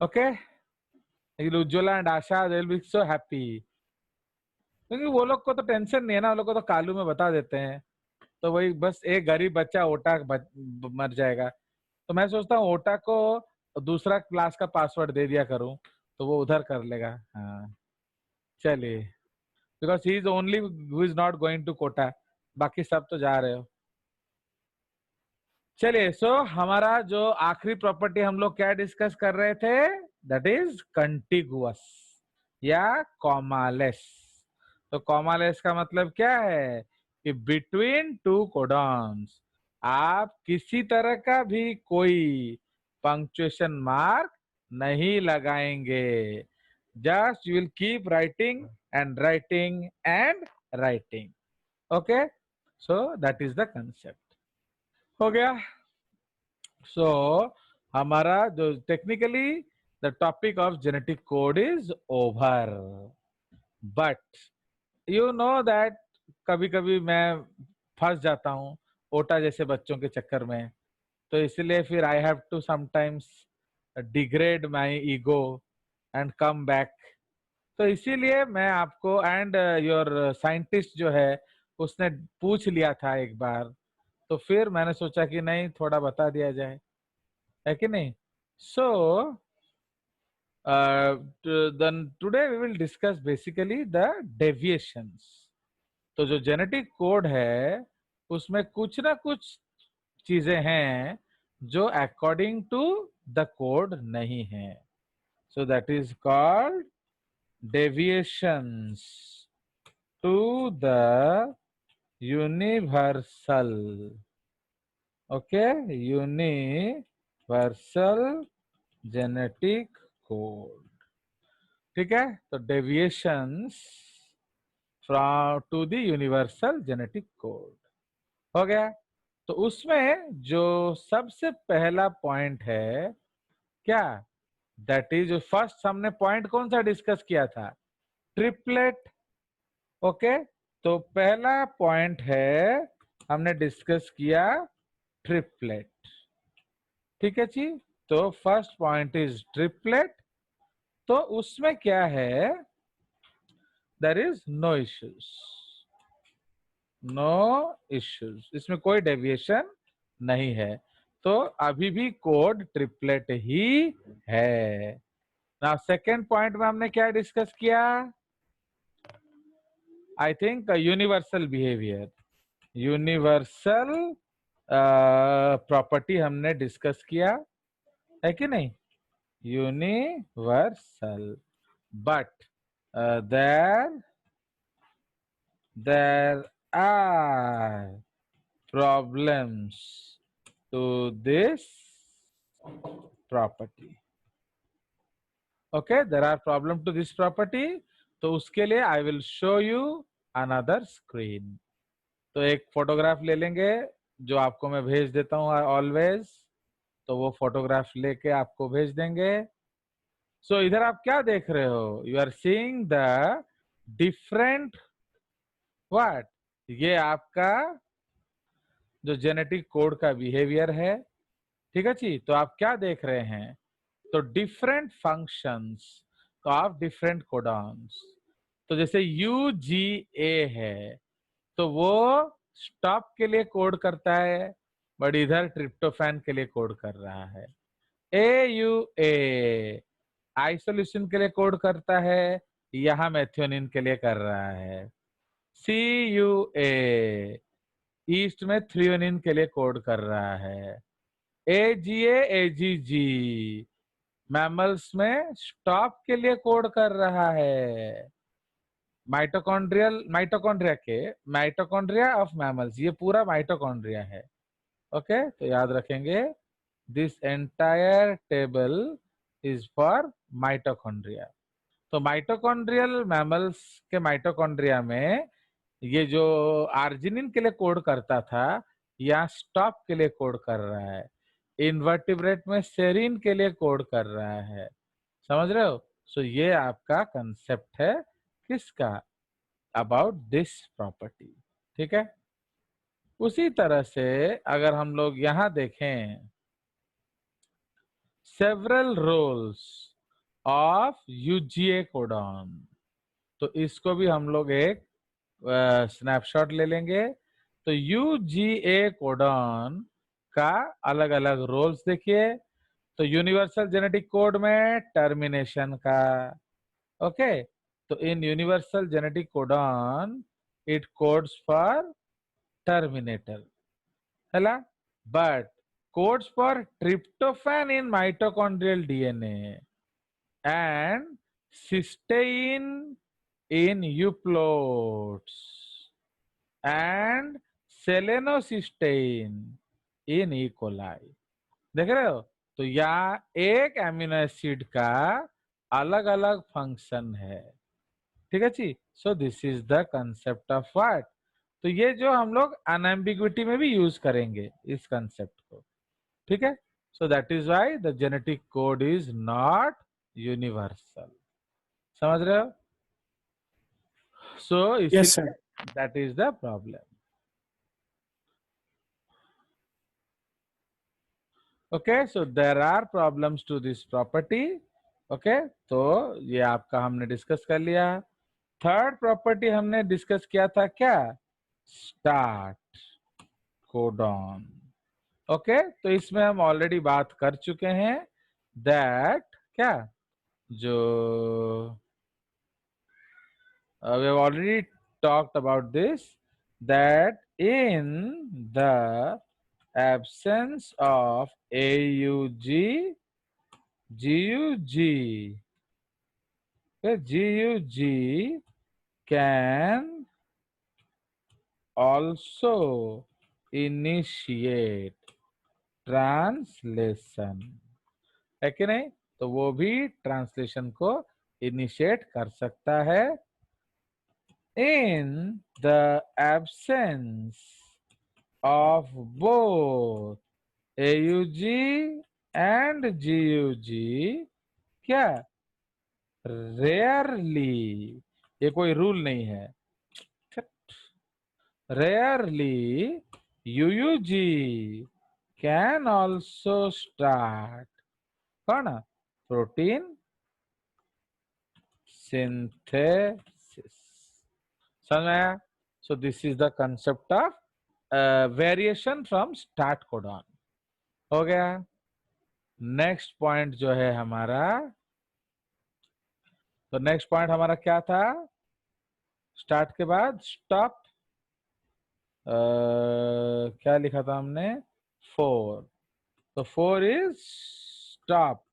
Okay, Ujjwala and Asha they will be so happy, क्योंकि वो लोग को तो टेंशन नहीं है ना, वो लोग को तो कालू में बता देते हैं। तो वही बस एक गरीब बच्चा ओटा मर जाएगा, तो मैं सोचता हूँ ओटा को दूसरा क्लास का पासवर्ड दे दिया करूं, तो वो उधर कर लेगा। हाँ चलिए, because he is only who is not going to Kota, बाकी सब तो जा रहे हो। चलिए, सो हमारा जो आखिरी प्रॉपर्टी हम लोग क्या डिस्कस कर रहे थे, दैट इज कंटिगुअस या कॉमालेस। तो कॉमालेस का मतलब क्या है कि बिटवीन टू कोडॉन्स आप किसी तरह का भी कोई पंक्चुएशन मार्क नहीं लगाएंगे, just you will keep writing and writing and writing. Okay, so that is the concept. हो गया। सो हमारा जो technically the topic of genetic code is over, but you know that कभी कभी मैं फंस जाता हूँ ओटा जैसे बच्चों के चक्कर में, तो इसलिए फिर I have to sometimes degrade my ego and come back. तो इसीलिए मैं आपको एंड योर साइंटिस्ट जो है उसने पूछ लिया था एक बार, तो फिर मैंने सोचा कि नहीं थोड़ा बता दिया जाए, है कि नहीं। सो then today we will discuss basically the deviations। तो जो जेनेटिक कोड है उसमें कुछ ना कुछ चीजें हैं जो अकॉर्डिंग टू द कोड नहीं है, so that is called deviations to the universal. Okay, universal genetic code, ठीक है। तो deviations from to the universal genetic code हो गया। तो उसमें जो सबसे पहला पॉइंट है क्या, दैट इज फर्स्ट हमने पॉइंट कौन सा डिस्कस किया था, ट्रिपलेट। ओके, तो पहला पॉइंट है हमने डिस्कस किया ट्रिपलेट, ठीक है जी। तो फर्स्ट पॉइंट इज ट्रिपलेट। तो उसमें क्या है, there is no issues, no issues, इसमें कोई डेविएशन नहीं है, तो अभी भी कोड ट्रिपलेट ही है ना। सेकेंड पॉइंट में हमने क्या डिस्कस किया, I think universal behaviour, universal property हमने डिस्कस किया, है कि नहीं, universal. But there there are problems to this property। okay, there are problem to this property, तो उसके लिए I will show you another screen। तो एक फोटोग्राफ ले लेंगे जो आपको मैं भेज देता हूँ ऑलवेज, तो वो फोटोग्राफ लेके आपको भेज देंगे। सो इधर आप क्या देख रहे हो, you are seeing the different what, ये आपका जो जेनेटिक कोड का बिहेवियर है, ठीक है जी। तो आप क्या देख रहे हैं, तो different functions of different codons. तो जैसे UGA है, तो वो स्टॉप के लिए कोड करता है, बट इधर ट्रिप्टोफैन के लिए कोड कर रहा है। AUA आइसोल्यूशन के लिए कोड करता है, यहां मेथियोनिन के लिए कर रहा है। CUA ईस्ट में थ्रियोनिन के लिए कोड कर रहा है। AGA मैमल्स में स्टॉप के लिए कोड कर रहा है। माइटोकॉन्ड्रिया ऑफ मैमल्स, ये पूरा माइटोकॉन्ड्रिया है। ओके, तो याद रखेंगे this entire table is for mitochondria. तो माइटोकॉन्ड्रियल मैमल्स के माइटोकॉन्ड्रिया में ये जो आर्जिनिन के लिए कोड करता था, या स्टॉप के लिए कोड कर रहा है। इनवर्टिब्रेट में सेरीन के लिए कोड कर रहा है, समझ रहे हो। सो ये आपका कंसेप्ट है किसका, अबाउट दिस प्रॉपर्टी, ठीक है। उसी तरह से अगर हम लोग यहां देखें several roles of UGA codon. तो इसको भी हम लोग एक स्नैपशॉट ले लेंगे। तो UGA कोडॉन का अलग अलग रोल्स देखिए। तो यूनिवर्सल जेनेटिक कोड में टर्मिनेशन का, ओके, तो in universal genetic codon it codes for terminator है, but codes for tryptophan in mitochondrial DNA and cysteine in euploids and selenocysteine in E. coli। देख रहे हो? तो यहाँ एक एमिनो एसिड का अलग अलग फंक्शन है, ठीक है जी। So this is the concept of what. तो ये जो हम लोग अनएम्बिग्विटी में भी यूज करेंगे इस कंसेप्ट को, ठीक है। So that is why the genetic code is not universal. समझ रहे हो? So yes sir. इसीलिए that is the problem. Okay, so there are problems to this property. Okay, तो ये आपका हमने डिस्कस कर लिया। थर्ड प्रॉपर्टी हमने डिस्कस किया था क्या? Start codon. ओके, तो इसमें हम ऑलरेडी बात कर चुके हैं दैट क्या, जो we have already talked about this, that in the absence of AUG, GUG, okay, GUG can also initiate translation, है कि नहीं? तो वो भी ट्रांसलेशन को इनिशिएट कर सकता है। In the absence of both AUG and GUG, क्या, रेयरली, ये कोई रूल नहीं है, rarely UUG can also start कौन, प्रोटीन सिंथेसिस। समझ में आया? सो this is the concept of variation from start codon. हो गया। नेक्स्ट पॉइंट जो है हमारा, तो नेक्स्ट पॉइंट हमारा क्या था? स्टार्ट के बाद स्टॉप, क्या लिखा था हमने? 4। तो 4 is stop.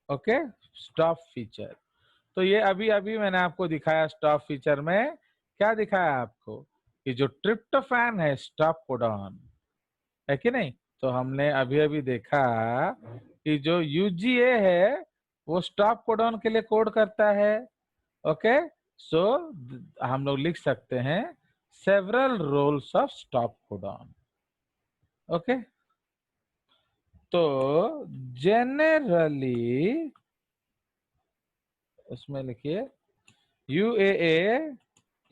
Okay, stop feature. तो ये अभी अभी मैंने आपको दिखाया स्टॉप फीचर में, क्या दिखाया आपको कि जो ट्रिप्टोफैन है स्टॉप कोडॉन, है कि नहीं? तो हमने अभी अभी देखा कि जो UGA है वो स्टॉप कोडॉन के लिए कोड करता है। ओके, सो हम लोग लिख सकते हैं several roles of stop codon. Okay, तो जेनरली उसमें लिखिए UAA,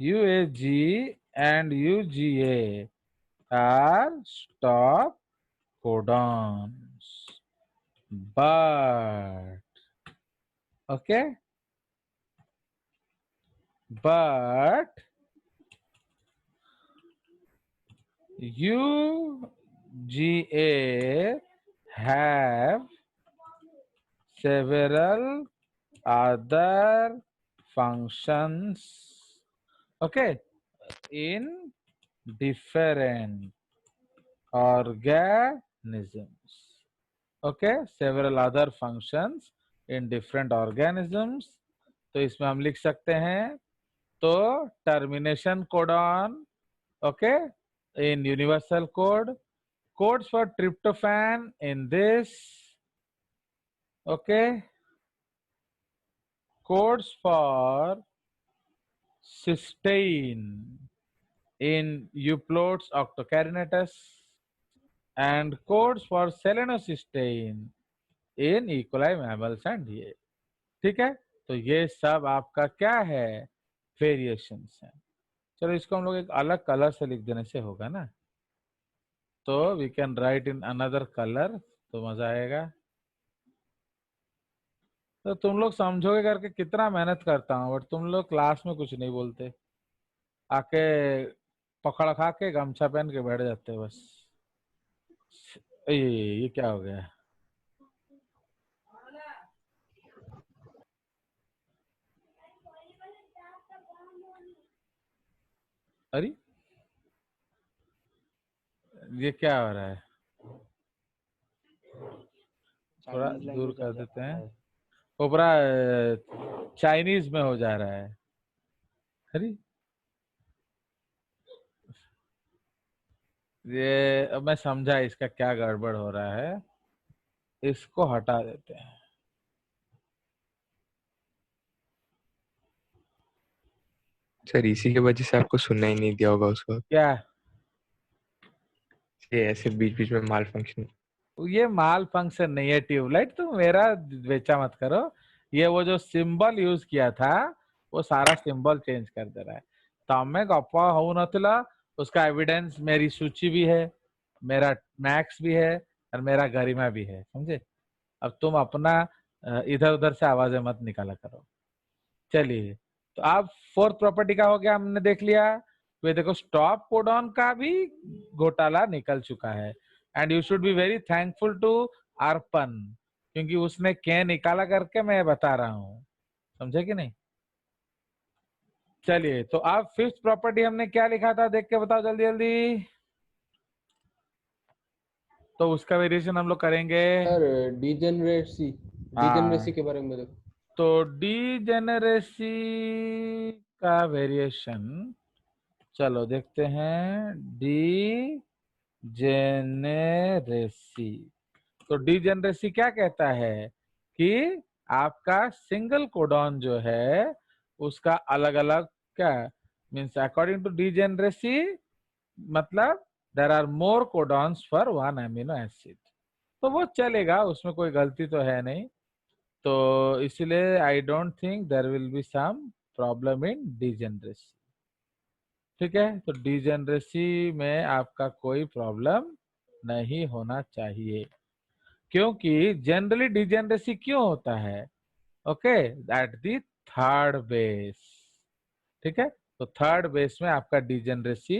UAG and UGA are stop codons, but okay, but UGA have several other functions, okay, in different organisms, okay, several other functions in different organisms। तो इसमें हम लिख सकते हैं, तो termination codon, okay, in universal code, codes for tryptophan in this, okay, codes for cysteine in euploids octocarinatus and codes for selenocysteine in E. coli mammals and ये, ठीक है। तो ये सब आपका क्या है, वेरिएशंस हैं। चलो इसको हम लोग एक अलग कलर से लिख देने से होगा ना, तो we can write in another colour, तो मजा आएगा। तो तुम लोग समझोगे करके कितना मेहनत करता हूँ, बट तुम लोग क्लास में कुछ नहीं बोलते, आके पकड़ खा के गमछा पहन के बैठ जाते हो बस। ये क्या हो गया? अरे ये क्या हो रहा है? थोड़ा चाइनीज दूर लैंग्वेज आ कर जा देते रहा हैं। है। वो पूरा चाइनीज में हो जा रहा है। अरे ये अब मैं समझा इसका क्या गड़बड़ हो रहा है, इसको हटा देते हैं। सर इसी की वजह से आपको सुनना ही नहीं दिया होगा उसको। क्या? ये ऐसे बीच बीच में माल फंक्शन। ये माल फंक्शन नहीं है ट्यूबलाइट, तुम मेरा बेचा मत करो। ये वो जो सिंबल यूज किया था, वो सारा सिंबल चेंज कर दे रहा है। तमें गप हो नथिला, उसका एविडेंस मेरी सूची भी है, मेरा मैक्स भी है, और मेरा गरिमा भी है, समझे? अब तुम अपना इधर उधर से आवाजें मत निकाला करो। चलिए, तो आप फोर्थ प्रॉपर्टी का हो गया, हमने देख लिया। तो ये देखो स्टॉप कोडॉन का भी घोटाला निकल चुका है, and you should be very thankful to Arpan, क्योंकि उसने क्या निकाला करके मैं बता रहा हूँ, समझे कि नहीं? चलिए, तो आप फिफ्थ प्रॉपर्टी हमने क्या लिखा था, देख के बताओ जल्दी जल्दी। तो उसका वेरिएशन हम लोग करेंगे। सर डिजेनरेसी, डिजेनरेसी हाँ, के बारे में देखो। तो डीजेनरेसी का वेरिएशन चलो देखते हैं। डी जेनेरेसी, तो डीजेनरेसी क्या कहता है कि आपका सिंगल कोडॉन जो है उसका अलग अलग क्या मीन्स, अकॉर्डिंग टू डीजेनरेसी, मतलब there are more codons for one amino acid. तो वो चलेगा, उसमें कोई गलती तो है नहीं, तो इसलिए I don't think there will be some problem in degeneracy. ठीक है, तो डिजेनरेसी में आपका कोई प्रॉब्लम नहीं होना चाहिए, क्योंकि जनरली डिजेनरेसी क्यों होता है? Okay, at the third base. ठीक है, तो थर्ड बेस में आपका डिजेनरेसी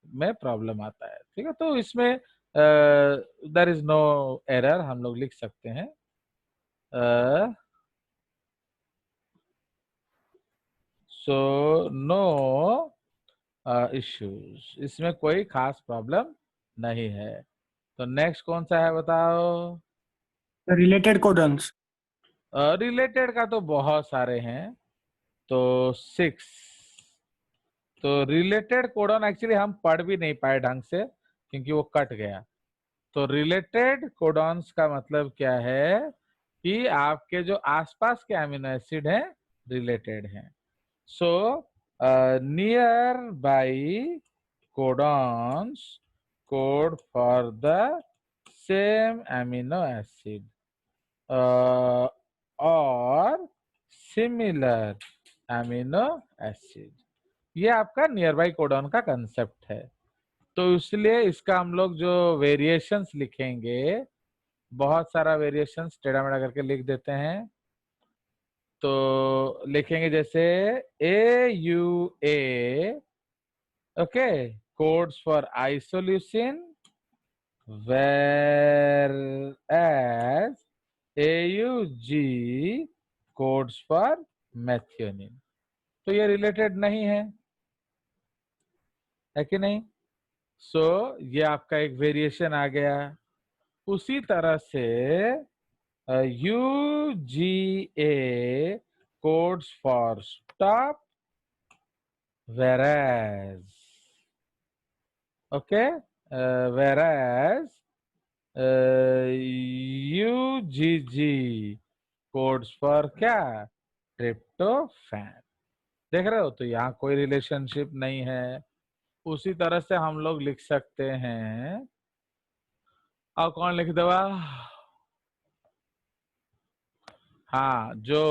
में प्रॉब्लम आता है। ठीक है, तो इसमें देयर इज नो एरर, हम लोग लिख सकते हैं सो नो इश्यूज, इसमें कोई खास प्रॉब्लम नहीं है। तो नेक्स्ट कौन सा है बताओ? Related codons. रिलेटेड का तो बहुत सारे हैं, तो सिक्स। तो रिलेटेड कोडॉन एक्चुअली हम पढ़ भी नहीं पाए ढंग से, क्योंकि वो कट गया। तो रिलेटेड कोडॉन्स का मतलब क्या है कि आपके जो आसपास के अमीनो एसिड हैं रिलेटेड हैं। So near by codons code for the same amino acid और सिमिलर अमीनो एसिड, ये आपका नियर बाई कोडॉन का कंसेप्ट है। तो इसलिए इसका हम लोग जो वेरिएशंस लिखेंगे, बहुत सारा वेरिएशंस टेढ़ा मेढ़ा करके लिख देते हैं। तो लिखेंगे जैसे AUA, okay, codes for isoleucine, whereas AUG codes for methionine. तो ये रिलेटेड नहीं है कि नहीं? सो ये आपका एक वेरिएशन आ गया। उसी तरह से UGA codes for stop, whereas okay, whereas UGG codes for क्या, ट्रिप्टोफैन। देख रहे हो, तो यहाँ कोई रिलेशनशिप नहीं है। उसी तरह से हम लोग लिख सकते हैं, और कौन लिख देगा? हाँ, जो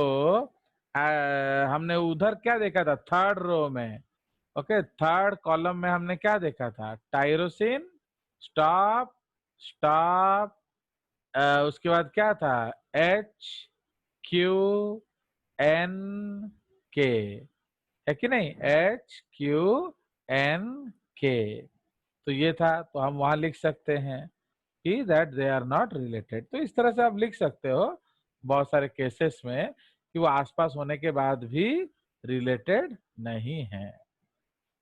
हमने उधर क्या देखा था थर्ड रो में, ओके, थर्ड कॉलम में हमने क्या देखा था? टायरोसिन स्टॉप, स्टॉप, उसके बाद क्या था? H क्यू एन के, है कि नहीं, एच क्यू एन के। तो ये था, तो हम वहां लिख सकते हैं कि that they are not related. तो इस तरह से आप लिख सकते हो बहुत सारे केसेस में कि वो आसपास होने के बाद भी रिलेटेड नहीं है।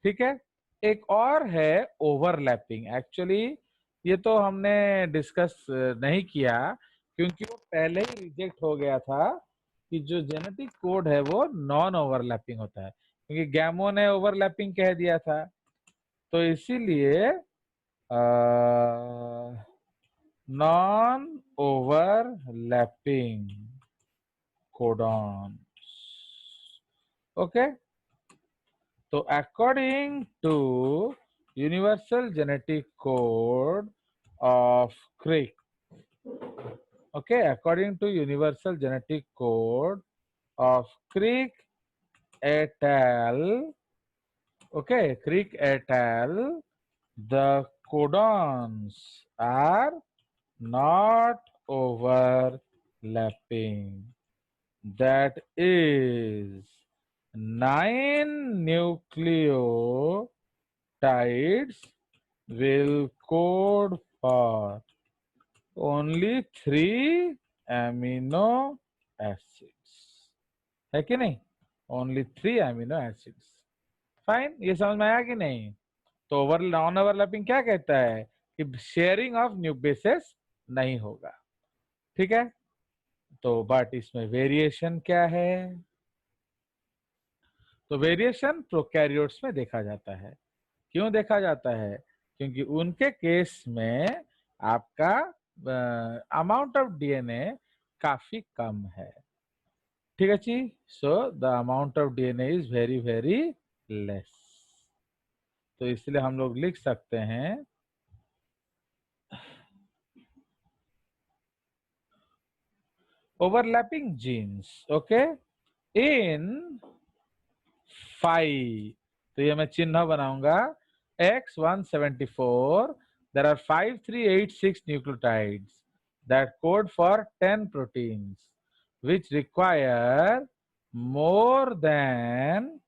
ठीक है, एक और है ओवरलैपिंग। एक्चुअली ये तो हमने डिस्कस नहीं किया क्योंकि वो पहले ही रिजेक्ट हो गया था कि जो जेनेटिक कोड है वो नॉन ओवरलैपिंग होता है, क्योंकि गैमो ने ओवरलैपिंग कह दिया था। तो इसीलिए नॉन ओवरलैपिंग कोडॉन। ओके, तो according to universal genetic code of Crick, okay, according to universal genetic code of Crick et al, okay, Crick et al, the codons are not overlapping. That is 9 nucleotides will code for only 3 amino acids, है कि नहीं, only 3 amino acids. Fine, ये समझ में आया कि नहीं। तो नॉन ओवरलैपिंग क्या कहता है कि शेयरिंग ऑफ न्यू बेसेस नहीं होगा। ठीक है, तो बट इसमें वेरिएशन क्या है, तो वेरिएशन प्रोकैरियोट्स में देखा जाता है। क्यों देखा जाता है, क्योंकि उनके केस में आपका अमाउंट ऑफ डीएनए काफी कम है। ठीक है जी, so the amount of DNA is very very less. तो इसलिए हम लोग लिख सकते हैं ओवरलैपिंग जीन्स, ओके, इन 5, तो ये मैं चिन्ह बनाऊंगा, X174 there are 5386 nucleotides that code for 10 proteins which require more than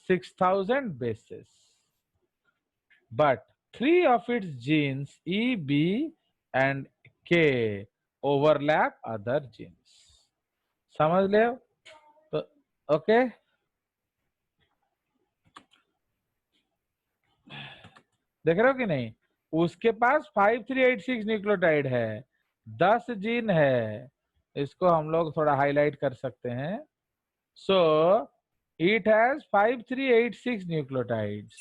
6000 bases, but 3 of its genes E, B and K overlap other genes. समझ ले, तो ओके, देख रहे हो कि नहीं, उसके पास 5386 न्यूक्लियोटाइड है, 10 जीन है। इसको हम लोग थोड़ा हाईलाइट कर सकते हैं। So it has 5386 nucleotides,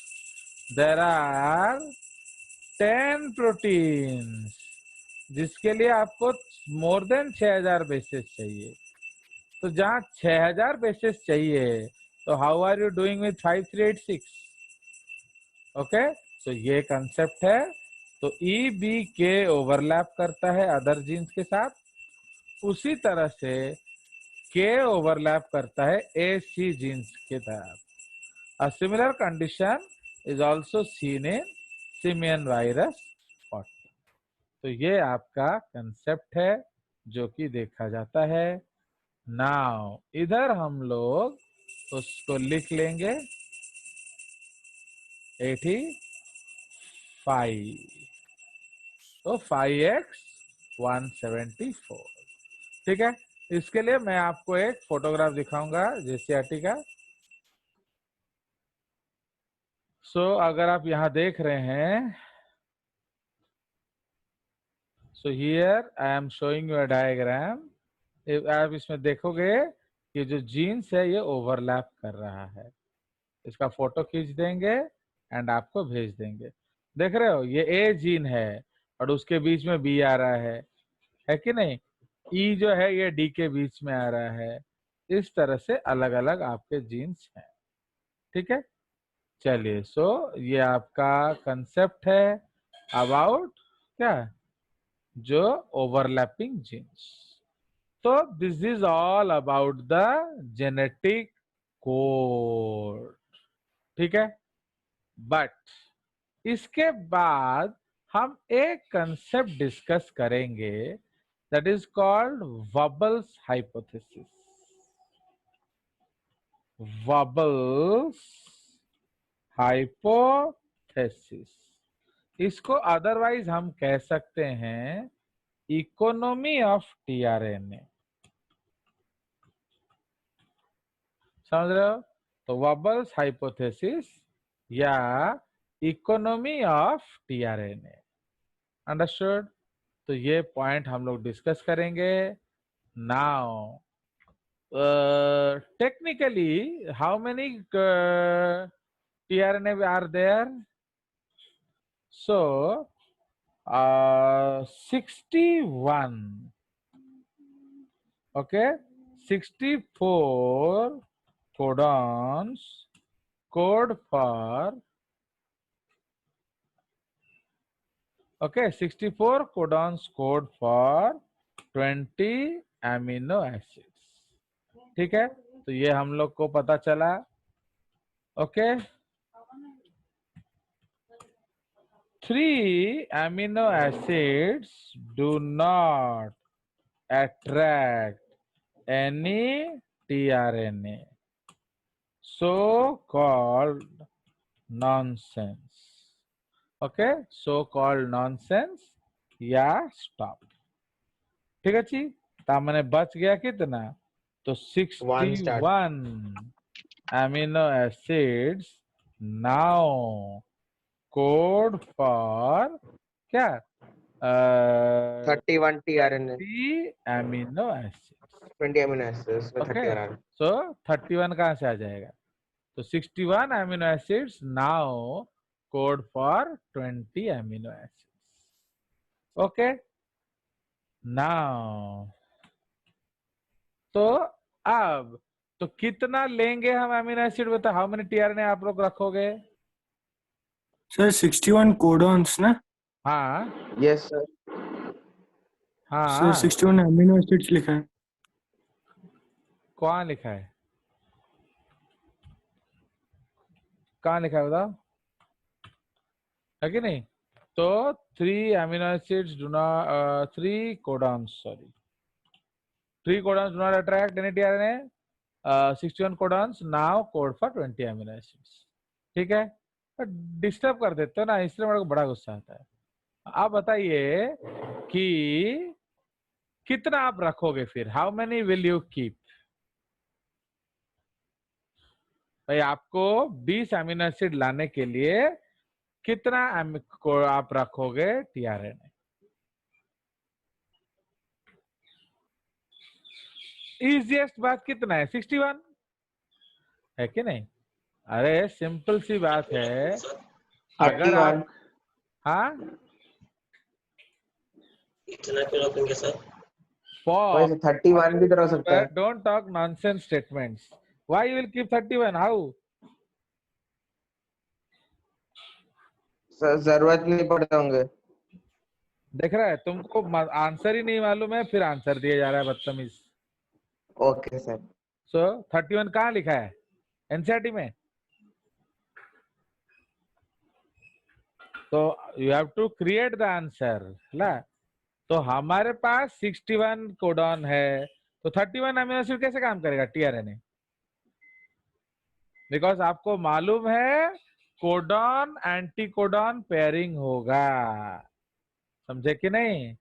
there are 10 proteins जिसके लिए आपको मोर देन 6000 बेसेस चाहिए। तो जहां 6000 बेसेस चाहिए, तो how are you doing with 5386? Okay, तो ये कंसेप्ट है। तो ई बी के ओवरलैप करता है अदर जीन्स के साथ, उसी तरह से के ओवरलैप करता है ए सी जीन्स के साथ। A similar condition is also seen in simian virus 40। तो ये आपका कंसेप्ट है जो कि देखा जाता है। नाउ इधर हम लोग उसको लिख लेंगे 85, तो 5x174। ठीक है, इसके लिए मैं आपको एक फोटोग्राफ दिखाऊंगा जेसीआरटी का। सो अगर आप यहाँ देख रहे हैं, so here I am showing you a diagram. आप इसमें देखोगे कि जो जीन्स है ये ओवरलैप कर रहा है। इसका फोटो खींच देंगे एंड आपको भेज देंगे। देख रहे हो, ये ए जीन है और उसके बीच में बी आ रहा है कि नहीं, ई जो है ये डी के बीच में आ रहा है। इस तरह से अलग अलग आपके जीन्स हैं। ठीक है, चलिए, सो ये आपका कंसेप्ट है अबाउट क्या, जो ओवरलैपिंग जीन्स। तो this is all about the genetic code. ठीक है, बट इसके बाद हम एक कंसेप्ट डिस्कस करेंगे that is called wobbles hypothesis. Wobbles hypothesis. इसको अदरवाइज हम कह सकते हैं इकोनॉमी ऑफ टीआरएनए। समझ रहे हो? तो वबल्स हाइपोथेसिस या इकोनॉमी ऑफ टीआरएनए। अंडरस्टूड? तो ये पॉइंट हम लोग डिस्कस करेंगे now. Technically, how many tRNA are there? So, 61. Okay, 64 codons code for. Okay, 64 codons code for 20 amino acids. ठीक है, तो ये हम लोग को पता चला। Okay, 3 amino acids do not attract any tRNA, so called nonsense. Okay, so called nonsense या stop. ठीक है जी, तामने बच गया कितना? तो 61 amino acids now code for क्या? 31 tRNA, 20 amino acids. 20 amino acids में 30 Okay, RNA. so 31 कहाँ से आ जाएगा? तो 61 amino acids now code for 20 amino acids. Okay, now तो अब तो कितना लेंगे हम अमीनो एसिड? बता, हाउ मेनी टीआरएनए आप लोग रखोगे? सर 61 कोडॉन्स ना? हाँ Yes sir. सर हाँ, 61 अमीनो एसिड्स लिखा है। कहाँ लिखा है? कहाँ लिखा है बताओ, है कि नहीं? तो 3 amino acids do not 3 codons, sorry, 3 codons do not attract any tRNA. 61 codons now code for 20 amino acids. ठीक है, डिस्टर्ब कर देते हो ना, इसलिए मेरे को बड़ा गुस्सा आता है। आप बताइए कि कितना आप रखोगे फिर? How many will you keep? भाई आपको 20 अमीनो एसिड लाने के लिए कितना आप रखोगे टीआरएनए? इजिएस्ट बात कितना है? 61 है कि नहीं? अरे सिंपल सी बात है, अगर आप 31. हाँ इतना क्यों रखेंगे सर? वही से 31 भी तो हो सकता है. Don't talk nonsense statements. Why you will keep 31? How? Sir जरूरत नहीं पड़ते होंगे. देख रहा है, तुमको आंसर ही नहीं मालूम है, फिर आंसर दिया जा रहा है, बदतमीज। Okay sir. सो 31 कहाँ लिखा है? एनसीईआरटी में? तो you have to create the answer ना। तो हमारे पास 61 कोडॉन है, तो 31 अमीनो एसिड कैसे काम करेगा टीआरएनए? बिकॉज आपको मालूम है कोडॉन एंटी कोडॉन पेयरिंग होगा, समझे कि नहीं?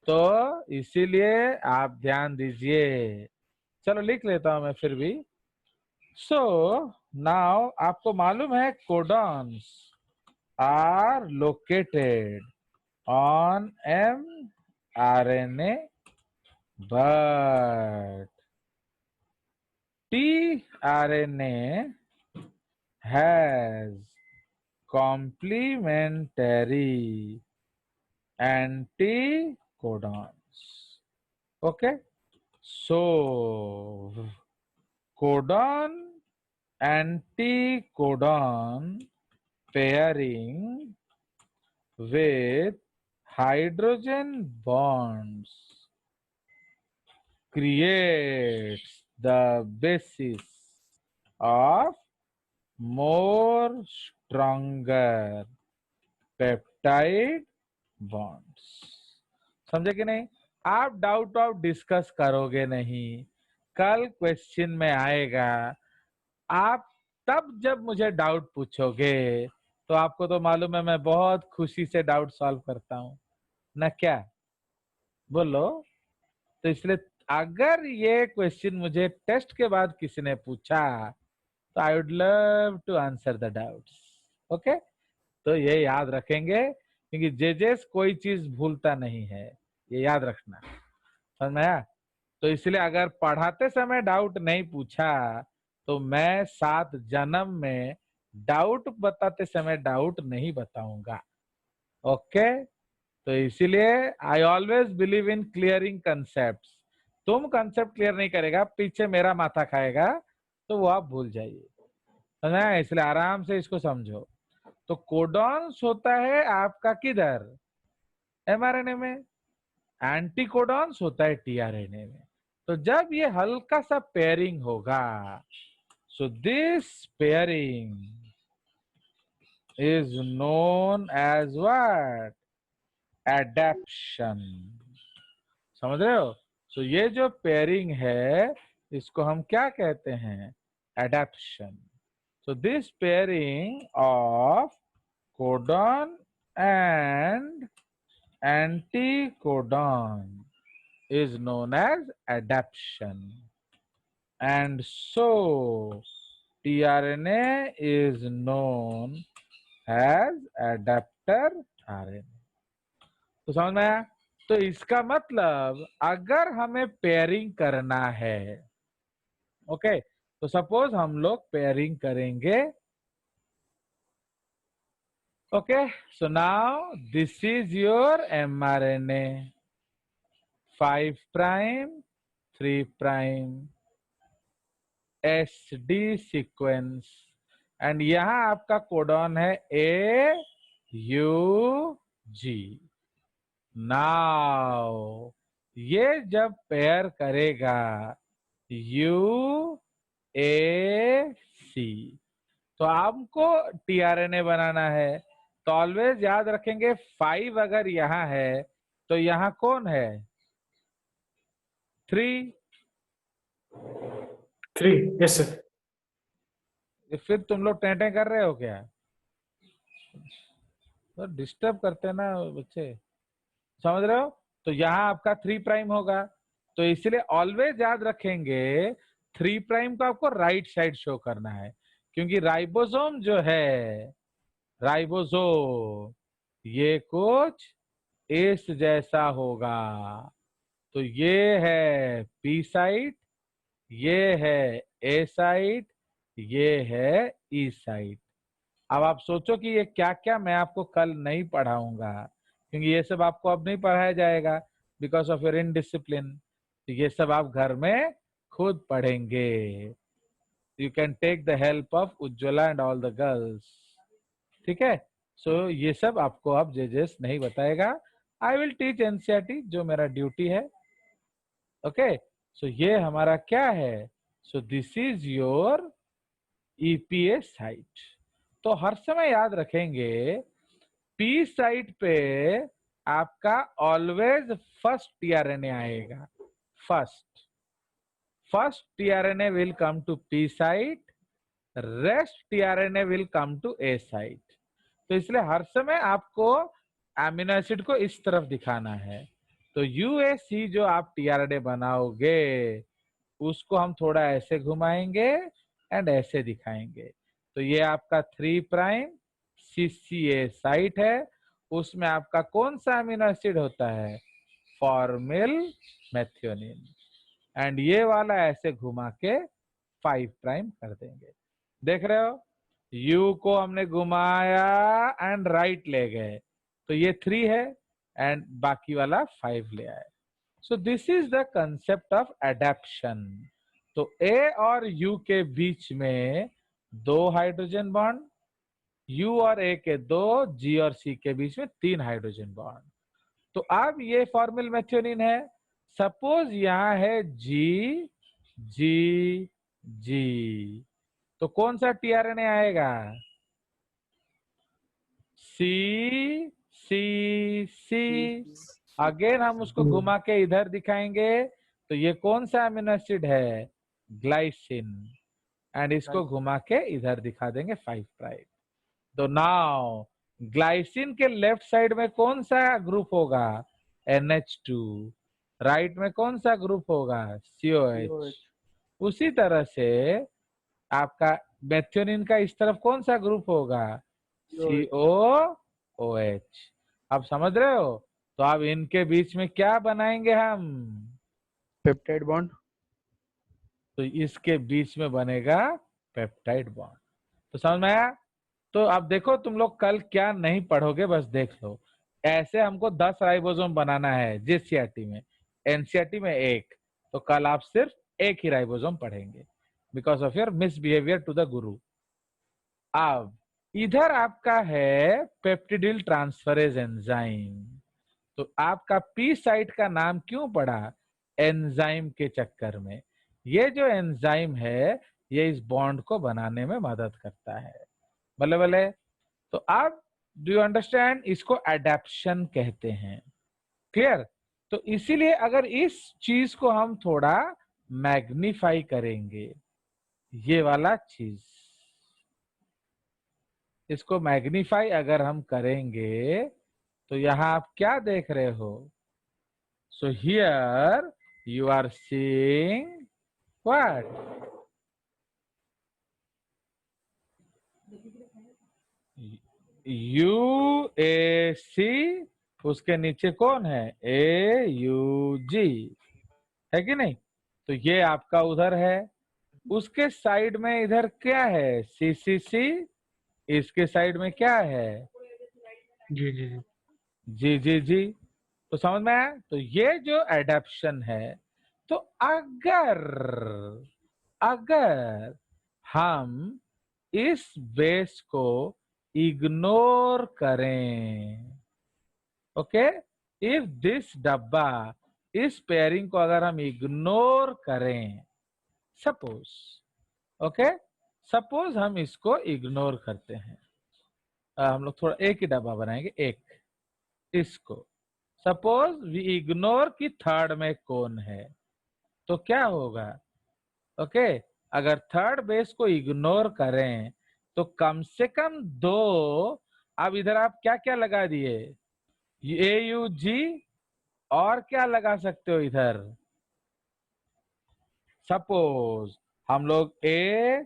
तो इसीलिए आप ध्यान दीजिए। चलो लिख लेता हूं मैं फिर भी। सो नाउ आपको मालूम है codons are located on mRNA, but tRNA has complementary anticodons. Okay, so codon anticodon pairing with hydrogen bonds creates the basis of more stronger peptide bonds. समझे कि नहीं? आप डाउट ऑफ डिस्कस करोगे नहीं, कल क्वेश्चन में आएगा आप तब जब मुझे डाउट पूछोगे तो आपको तो मालूम है मैं बहुत खुशी से डाउट सॉल्व करता हूँ ना, क्या बोलो? तो इसलिए अगर ये क्वेश्चन मुझे टेस्ट के बाद किसी ने पूछा तो I would love to answer the doubts. Okay, तो ये याद रखेंगे क्योंकि जेजेस कोई चीज भूलता नहीं है, ये याद रखना। समझ में आया? तो इसलिए अगर पढ़ाते समय डाउट नहीं पूछा तो मैं 7 जन्म में डाउट बताते समय डाउट नहीं बताऊंगा। ओके, तो इसीलिए I always believe in clearing concept. तुम कंसेप्ट क्लियर नहीं करेगा, पीछे मेरा माथा खाएगा, तो वो आप भूल जाइए। समझा? इसलिए आराम से इसको समझो। तो कोडॉन्स होता है आपका किधर? एमआरएनए में। एंटी कोडॉन्स होता है टीआरएनए में। तो जब ये हल्का सा पेयरिंग होगा, so this pairing is known as what? Adaption. समझ रहे हो? तो ये जो पेयरिंग है इसको हम क्या कहते हैं? Adaptation. So this pairing of codon and anticodon is known as adaptation, and so tRNA is known as adapter RNA. तो समझ में आया? तो इसका मतलब अगर हमें पेयरिंग करना है, ओके, तो सपोज हम लोग पेयरिंग करेंगे। Okay, so now this is your mRNA 5 prime 3 prime SD sequence and यहाँ आपका कोडॉन है AUG। नाउ ये जब पेयर करेगा UAC तो आपको टीआरएनए बनाना है। तो ऑलवेज याद रखेंगे 5 अगर यहाँ है तो यहाँ कौन है? 3। 3, यस सर। फिर तुम लोग टेंटे कर रहे हो क्या? तो डिस्टर्ब करते हैं ना बच्चे, समझ रहे हो? तो यहाँ आपका 3 प्राइम होगा, तो इसलिए ऑलवेज याद रखेंगे 3 प्राइम को आपको राइट साइड शो करना है, क्योंकि राइबोसोम जो है, राइबोसोम ये कुछ इस जैसा होगा। तो ये है पी साइट, ये है ए साइट, ये है ई साइट। अब आप सोचो कि ये क्या क्या मैं आपको कल नहीं पढ़ाऊंगा, क्योंकि ये सब आपको अब नहीं पढ़ाया जाएगा बिकॉज ऑफ योर इनडिसिप्लिन। तो ये सब आप घर में खुद पढ़ेंगे। You can take the help of Ujjwala and all the girls. ठीक है? सो ये सब आपको अब जेजेस नहीं बताएगा। आई विल टीच एनसीईआरटी, जो मेरा ड्यूटी है। ओके, सो ये हमारा क्या है? So this is your EPA site. तो हर समय याद रखेंगे पी साइट पे आपका ऑलवेज फर्स्ट टीआरएनए आएगा। First tRNA will come to P site, rest tRNA will come to A site. तो इसलिए हर समय आपको एमिनो एसिड को इस तरफ दिखाना है। तो यूएसी जो आप टीआरएनए बनाओगे उसको हम थोड़ा ऐसे घुमाएंगे एंड ऐसे दिखाएंगे। तो ये आपका 3 प्राइम सीसीए साइट है, उसमें आपका कौन सा अमीनो एसिड होता है? Formal methionine. एंड ये वाला ऐसे घुमा के 5 प्राइम कर देंगे। देख रहे हो? यू को हमने घुमाया एंड राइट ले गए, तो ये 3 है एंड बाकी वाला 5 ले आए। सो this is the concept of adaptation. तो ए और यू के बीच में 2 हाइड्रोजन बॉन्ड, यू और ए के 2, जी और सी के बीच में 3 हाइड्रोजन बॉन्ड। तो अब ये फॉर्मिल मेथियोनिन है। सपोज यहाँ है जी जी जी, तो कौन सा टीआरएनए आएगा? सी सी सी। अगेन हम उसको घुमा के इधर दिखाएंगे, तो ये कौन सा अमीनो एसिड है? ग्लाइसिन। एंड इसको घुमा के इधर दिखा देंगे 5 प्राइम। तो नाउ ग्लाइसिन के लेफ्ट साइड में कौन सा ग्रुप होगा? NH2। राइट में कौन सा ग्रुप होगा? COH। उसी तरह से आपका मेथियोनिन का इस तरफ कौन सा ग्रुप होगा? COOH। आप समझ रहे हो? तो अब इनके बीच में क्या बनाएंगे हम? Peptide bond. तो इसके बीच में बनेगा पेप्टाइड बॉन्ड। तो समझ में आया? तो अब देखो तुम लोग कल क्या नहीं पढ़ोगे, बस देख लो। ऐसे हमको 10 राइबोसोम बनाना है JCRT में, NCERT में 1। तो कल आप सिर्फ 1 ही राइबोसोम पढ़ेंगे because of your misbehaviour to the guru. अब इधर आपका है पेप्टिडिल ट्रांसफरेज एंजाइम। तो आपका पी साइट का नाम क्यों पड़ा? एंजाइम के चक्कर में। ये जो एंजाइम है ये इस बॉन्ड को बनाने में मदद करता है। बल्ले बल्ले। तो अब डू यू अंडरस्टैंड? इसको एडेप्शन कहते हैं। क्लियर? तो इसीलिए अगर इस चीज को हम थोड़ा मैग्नीफाई करेंगे, ये वाला चीज, इसको मैग्नीफाई अगर हम करेंगे तो यहां आप क्या देख रहे हो? So here you are seeing what? UAC। उसके नीचे कौन है? AUG, है कि नहीं? तो ये आपका उधर है। उसके साइड में इधर क्या है? CCC। इसके साइड में क्या है? GGG। तो समझ में आया? तो ये जो एडेप्शन है, तो अगर हम इस बेस को इग्नोर करें, ओके, इफ दिस डब्बा, इस पेयरिंग को अगर हम इग्नोर करें, सपोज, ओके, सपोज हम इसको इग्नोर करते हैं, हम लोग थोड़ा एक ही डब्बा बनाएंगे, एक इसको। सपोज वी इग्नोर कि थर्ड में कौन है, तो क्या होगा? ओके, अगर थर्ड बेस को इग्नोर करें तो कम से कम 2, अब इधर आप क्या क्या लगा दिए? AUG, और क्या लगा सकते हो इधर? सपोज हम लोग A